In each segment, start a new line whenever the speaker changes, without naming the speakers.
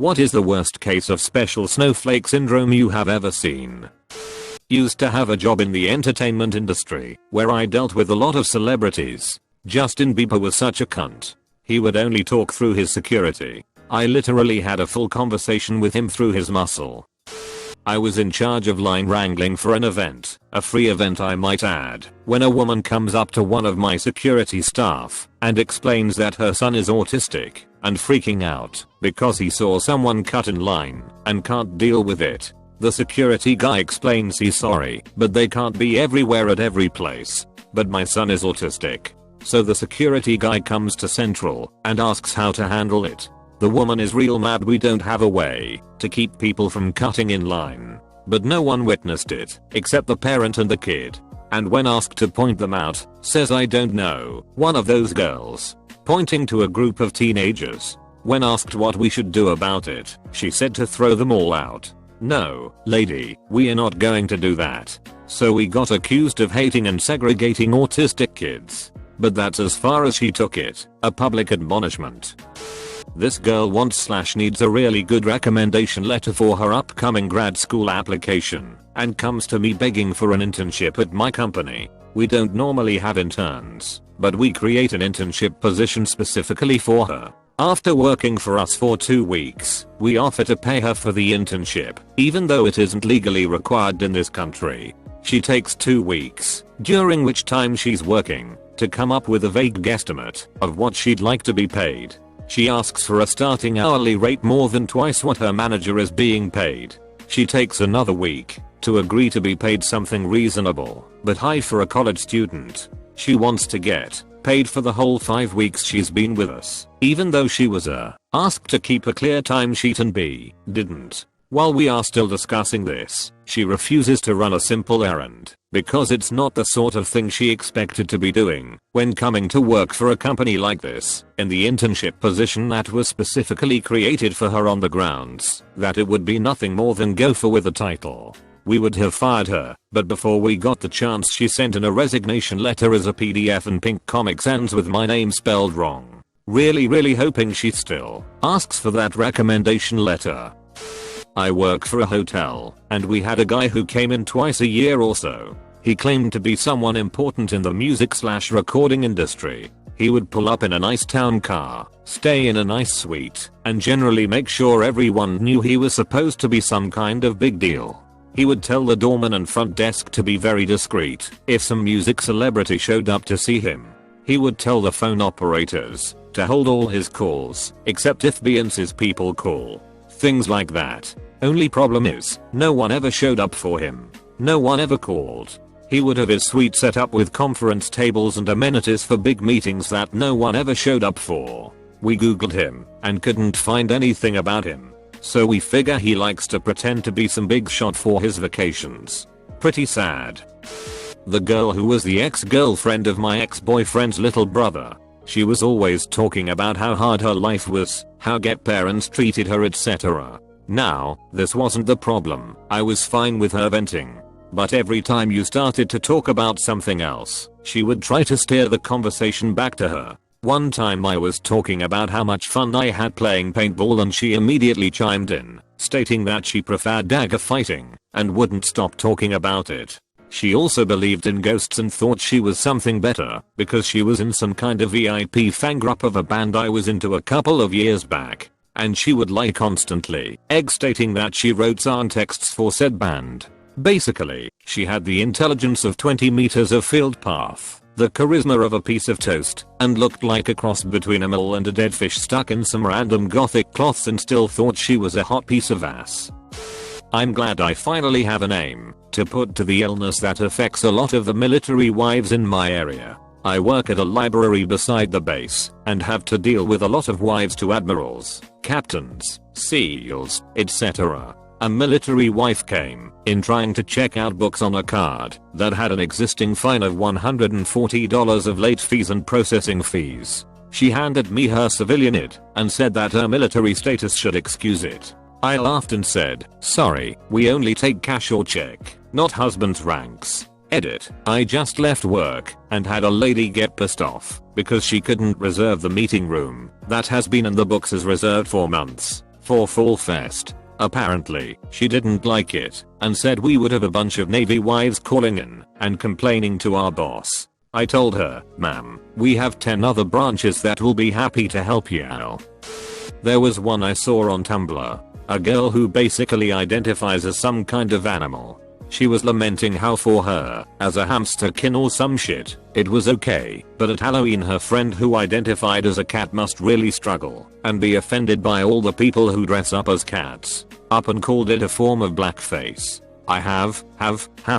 What is the worst case of special snowflake syndrome you have ever seen? Used to have a job in the entertainment industry where I dealt with a lot of celebrities. Justin Bieber was such a cunt. He would only talk through his security. I literally had a full conversation with him through his muscle. I was in charge of line wrangling for an event, a free event I might add, when a woman comes up to one of my security staff and explains that her son is autistic and freaking out because he saw someone cut in line and can't deal with it. The security guy explains he's sorry, but they can't be everywhere at every place. But my son is autistic. So the security guy comes to Central and asks how to handle it. The woman is real mad we don't have a way to keep people from cutting in line. But no one witnessed it except the parent and the kid. And when asked to point them out, says I don't know, one of those girls. Pointing to a group of teenagers. When asked what we should do about it, she said to throw them all out. No, lady, we are not going to do that. So we got accused of hating and segregating autistic kids. But that's as far as she took it, a public admonishment. This girl wants/needs a really good recommendation letter for her upcoming grad school application and comes to me begging for an internship at my company. We don't normally have interns, but we create an internship position specifically for her. After working for us for 2 weeks, we offer to pay her for the internship, even though it isn't legally required in this country. She takes 2 weeks, during which time she's working, to come up with a vague guesstimate of what she'd like to be paid. She asks for a starting hourly rate more than twice what her manager is being paid. She takes another week to agree to be paid something reasonable, but high for a college student. She wants to get paid for the whole 5 weeks she's been with us, even though she was asked to keep a clear timesheet and didn't. While we are still discussing this, she refuses to run a simple errand because it's not the sort of thing she expected to be doing when coming to work for a company like this in the internship position that was specifically created for her on the grounds that it would be nothing more than gopher with a title. We would have fired her, but before we got the chance she sent in a resignation letter as a PDF and Pink Comics ends with my name spelled wrong. Really hoping she still asks for that recommendation letter. I work for a hotel, and we had a guy who came in twice a year or so. He claimed to be someone important in the music/recording industry. He would pull up in a nice town car, stay in a nice suite, and generally make sure everyone knew he was supposed to be some kind of big deal. He would tell the doorman and front desk to be very discreet if some music celebrity showed up to see him. He would tell the phone operators to hold all his calls, except if Beyonce's people call. Things like that. Only problem is, no one ever showed up for him. No one ever called. He would have his suite set up with conference tables and amenities for big meetings that no one ever showed up for. We googled him and couldn't find anything about him. So we figure he likes to pretend to be some big shot for his vacations. Pretty sad. The girl who was the ex-girlfriend of my ex-boyfriend's little brother. She was always talking about how hard her life was, how get parents treated her, etc. Now, this wasn't the problem. I was fine with her venting. But every time you started to talk about something else, she would try to steer the conversation back to her. One time I was talking about how much fun I had playing paintball and she immediately chimed in, stating that she preferred dagger fighting and wouldn't stop talking about it. She also believed in ghosts and thought she was something better because she was in some kind of VIP fan group of a band I was into a couple of years back. And she would lie constantly, stating that she wrote song texts for said band. Basically, she had the intelligence of 20 meters of field path, the charisma of a piece of toast, and looked like a cross between a mole and a dead fish stuck in some random gothic cloths and still thought she was a hot piece of ass. I'm glad I finally have a name to put to the illness that affects a lot of the military wives in my area. I work at a library beside the base and have to deal with a lot of wives to admirals, captains, SEALs, etc. A military wife came in trying to check out books on a card that had an existing fine of $140 of late fees and processing fees. She handed me her civilian ID and said that her military status should excuse it. I laughed and said, sorry, we only take cash or check, not husband's ranks. Edit. I just left work and had a lady get pissed off because she couldn't reserve the meeting room that has been in the books as reserved for months. for Fall Fest. Apparently, she didn't like it and said we would have a bunch of Navy wives calling in and complaining to our boss. I told her, ma'am, we have 10 other branches that will be happy to help you out. There was one I saw on Tumblr. A girl who basically identifies as some kind of animal. She was lamenting how for her, as a hamsterkin or some shit, it was okay, but at Halloween her friend who identified as a cat must really struggle and be offended by all the people who dress up as cats. Up and called it a form of blackface. I have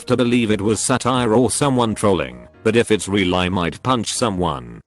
to believe it was satire or someone trolling, but if it's real I might punch someone.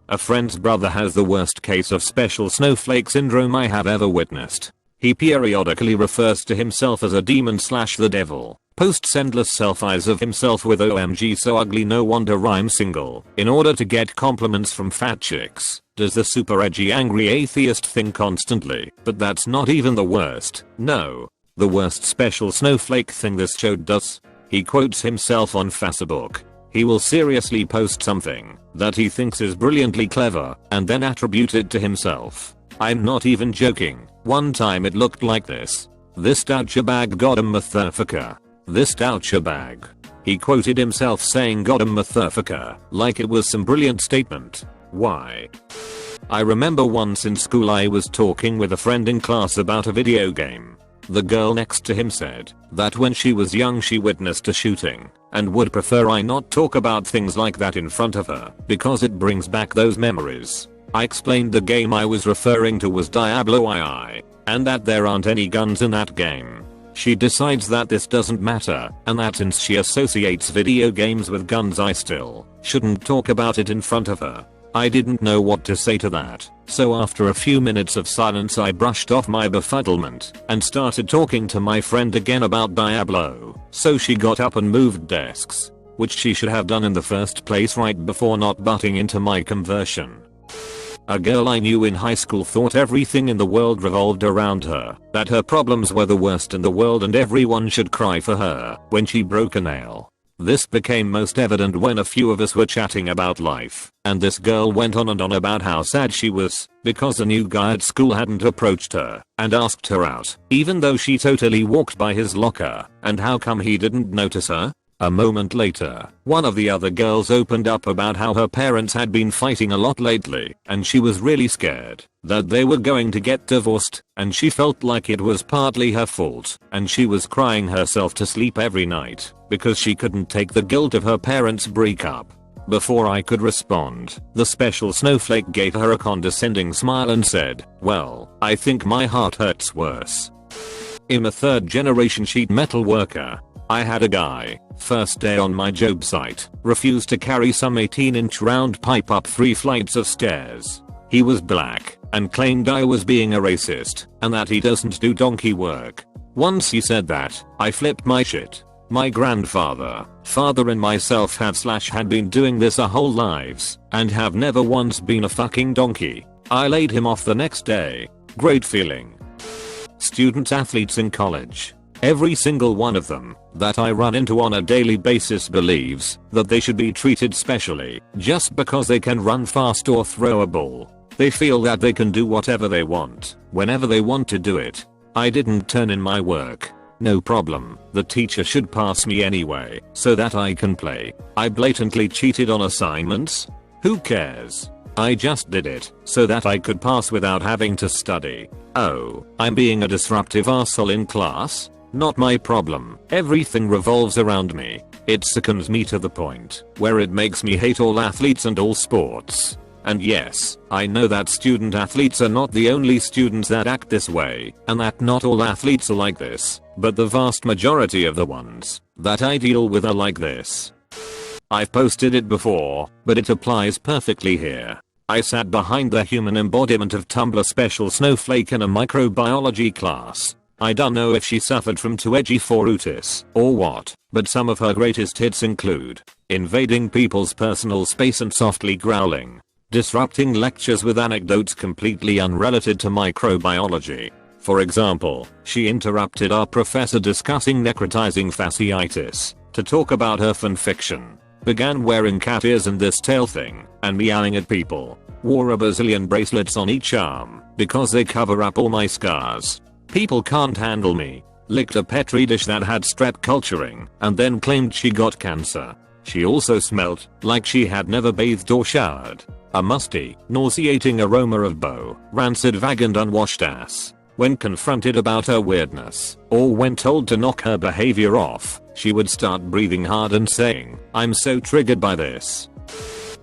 A friend's brother has the worst case of special snowflake syndrome I have ever witnessed. He periodically refers to himself as a demon / the devil, posts endless selfies of himself with OMG so ugly no wonder rhyme single, in order to get compliments from fat chicks, does the super edgy angry atheist thing constantly, but that's not even the worst, no. The worst special snowflake thing this chode does? He quotes himself on Facebook. He will seriously post something that he thinks is brilliantly clever and then attribute it to himself. I'm not even joking. One time it looked like this. This douchebag got 'em motherfucker. This douchebag. He quoted himself saying got 'em motherfucker like it was some brilliant statement. Why? I remember once in school I was talking with a friend in class about a video game. The girl next to him said that when she was young she witnessed a shooting and would prefer I not talk about things like that in front of her because it brings back those memories. I explained the game I was referring to was Diablo II, and that there aren't any guns in that game. She decides that this doesn't matter, and that since she associates video games with guns I still shouldn't talk about it in front of her. I didn't know what to say to that, so after a few minutes of silence I brushed off my befuddlement and started talking to my friend again about Diablo, so she got up and moved desks, which she should have done in the first place right before not butting into my conversion. A girl I knew in high school thought everything in the world revolved around her, that her problems were the worst in the world and everyone should cry for her when she broke a nail. This became most evident when a few of us were chatting about life, and this girl went on and on about how sad she was because a new guy at school hadn't approached her and asked her out, even though she totally walked by his locker, and how come he didn't notice her. A moment later, one of the other girls opened up about how her parents had been fighting a lot lately and she was really scared that they were going to get divorced, and she felt like it was partly her fault, and she was crying herself to sleep every night because she couldn't take the guilt of her parents' breakup. Before I could respond, the special snowflake gave her a condescending smile and said, "Well, I think my heart hurts worse." I'm a third generation sheet metal worker. I had a guy, first day on my job site, refused to carry some 18-inch round pipe up 3 flights of stairs. He was black and claimed I was being a racist and that he doesn't do donkey work. Once he said that, I flipped my shit. My grandfather, father and myself had been doing this our whole lives and have never once been a fucking donkey. I laid him off the next day. Great feeling. Student athletes in college. Every single one of them that I run into on a daily basis believes that they should be treated specially just because they can run fast or throw a ball. They feel that they can do whatever they want, whenever they want to do it. I didn't turn in my work. No problem, the teacher should pass me anyway, so that I can play. I blatantly cheated on assignments? Who cares? I just did it, so that I could pass without having to study. Oh, I'm being a disruptive arsehole in class? Not my problem. Everything revolves around me. It sickens me to the point where it makes me hate all athletes and all sports. And yes, I know that student athletes are not the only students that act this way, and that not all athletes are like this, but the vast majority of the ones that I deal with are like this. I've posted it before, but it applies perfectly here. I sat behind the human embodiment of Tumblr special snowflake in a microbiology class. I don't know if she suffered from too edgy for Utis or what, but some of her greatest hits include invading people's personal space and softly growling, disrupting lectures with anecdotes completely unrelated to microbiology. For example, she interrupted our professor discussing necrotizing fasciitis to talk about her fanfiction, began wearing cat ears and this tail thing, and meowing at people. Wore a bazillion bracelets on each arm because they cover up all my scars. People can't handle me. Licked a petri dish that had strep culturing and then claimed she got cancer. She also smelt like she had never bathed or showered. A musty, nauseating aroma of bow, rancid vag and unwashed ass. When confronted about her weirdness, or when told to knock her behavior off, she would start breathing hard and saying, "I'm so triggered by this."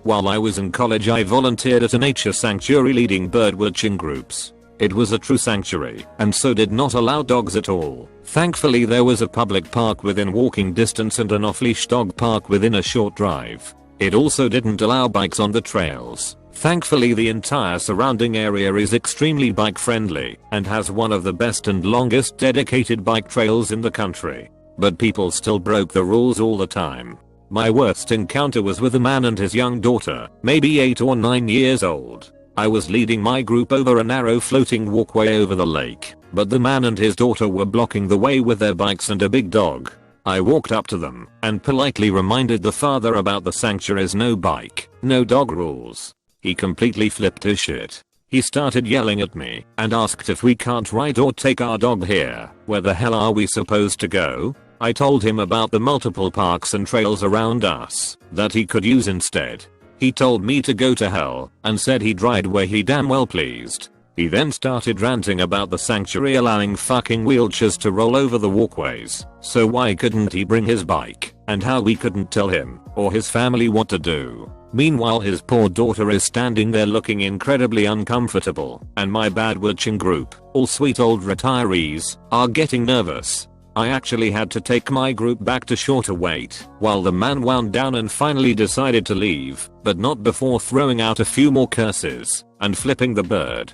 While I was in college, I volunteered at a nature sanctuary leading birdwatching groups. It was a true sanctuary, and so did not allow dogs at all. Thankfully there was a public park within walking distance and an off-leash dog park within a short drive. It also didn't allow bikes on the trails. Thankfully the entire surrounding area is extremely bike friendly and has one of the best and longest dedicated bike trails in the country. But people still broke the rules all the time. My worst encounter was with a man and his young daughter, maybe 8 or 9 years old. I was leading my group over a narrow floating walkway over the lake, but the man and his daughter were blocking the way with their bikes and a big dog. I walked up to them and politely reminded the father about the sanctuary's no bike, no dog rules. He completely flipped his shit. He started yelling at me and asked if we can't ride or take our dog here. Where the hell are we supposed to go? I told him about the multiple parks and trails around us that he could use instead. He told me to go to hell and said he'd ride where he damn well pleased. He then started ranting about the sanctuary allowing fucking wheelchairs to roll over the walkways, so why couldn't he bring his bike, and how we couldn't tell him or his family what to do. Meanwhile his poor daughter is standing there looking incredibly uncomfortable, and my birdwatching group, all sweet old retirees, are getting nervous. I actually had to take my group back to shorter wait while the man wound down and finally decided to leave, but not before throwing out a few more curses and flipping the bird.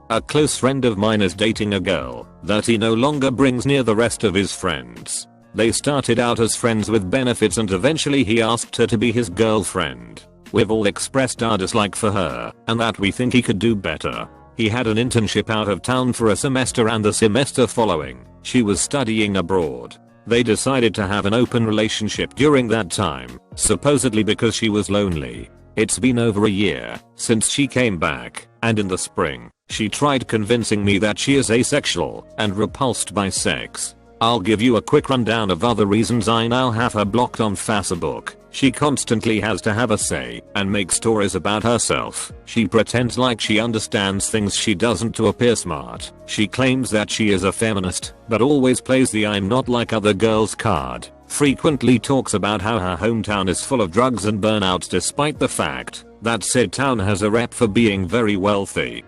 A close friend of mine is dating a girl that he no longer brings near the rest of his friends. They started out as friends with benefits and eventually he asked her to be his girlfriend. We've all expressed our dislike for her and that we think he could do better. He had an internship out of town for a semester and the semester following, she was studying abroad. They decided to have an open relationship during that time, supposedly because she was lonely. It's been over a year since she came back, and in the spring, she tried convincing me that she is asexual and repulsed by sex. I'll give you a quick rundown of other reasons I now have her blocked on Facebook. She constantly has to have a say and make stories about herself. She pretends like she understands things she doesn't to appear smart. She claims that she is a feminist, but always plays the "I'm not like other girls" card. Frequently talks about how her hometown is full of drugs and burnouts despite the fact that said town has a rep for being very wealthy.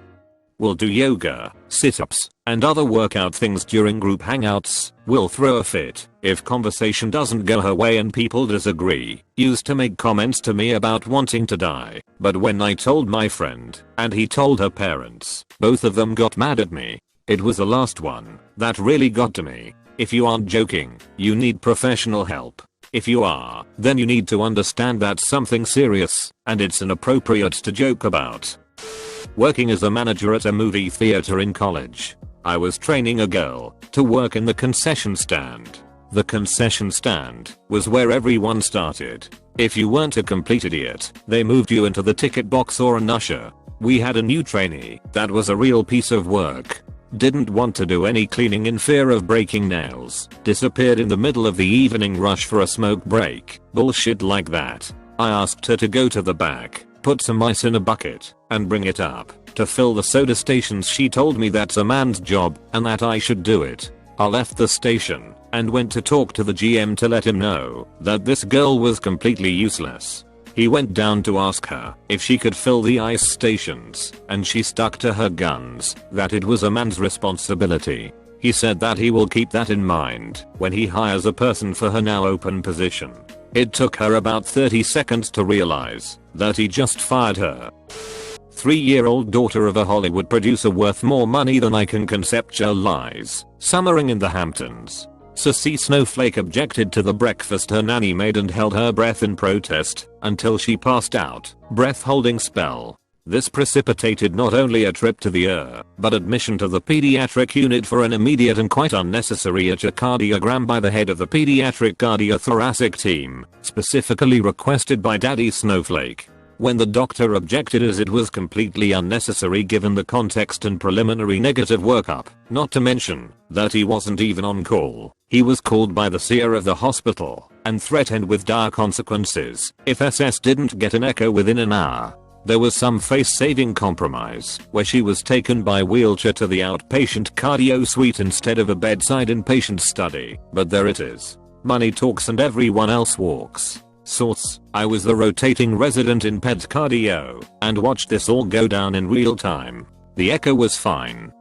Will do yoga, sit-ups, and other workout things during group hangouts. Will throw a fit if conversation doesn't go her way and people disagree. Used to make comments to me about wanting to die, but when I told my friend and he told her parents, both of them got mad at me. It was the last one that really got to me. If you aren't joking, you need professional help. If you are, then you need to understand that's something serious and it's inappropriate to joke about. Working as a manager at a movie theater in college, I was training a girl to work in the concession stand. The concession stand was where everyone started. If you weren't a complete idiot, they moved you into the ticket box or an usher. We had a new trainee that was a real piece of work. Didn't want to do any cleaning in fear of breaking nails. Disappeared in the middle of the evening rush for a smoke break. Bullshit like that. I asked her to go to the back, put some ice in a bucket, and bring it up to fill the soda stations. She told me that's a man's job and that I should do it. I left the station and went to talk to the GM to let him know that this girl was completely useless. He went down to ask her if she could fill the ice stations, and she stuck to her guns that it was a man's responsibility. He said that he will keep that in mind when he hires a person for her now open position. It took her about 30 seconds to realize that he just fired her. 3-year-old daughter of a Hollywood producer worth more money than I can conceptualize, summering in the Hamptons. Sassy Snowflake objected to the breakfast her nanny made and held her breath in protest until she passed out, breath holding spell. This precipitated not only a trip to the but admission to the pediatric unit for an immediate and quite unnecessary echocardiogram by the head of the pediatric cardiothoracic team, specifically requested by Daddy Snowflake. when the doctor objected as it was completely unnecessary given the context and preliminary negative workup, not to mention that he wasn't even on call. He was called by the seer of the hospital and threatened with dire consequences if SS didn't get an echo within an hour. There was some face-saving compromise where she was taken by wheelchair to the outpatient cardio suite instead of a bedside inpatient study, but there it is. Money talks and everyone else walks. Source: I was the rotating resident in ped cardio and watched this all go down in real time. The echo was fine.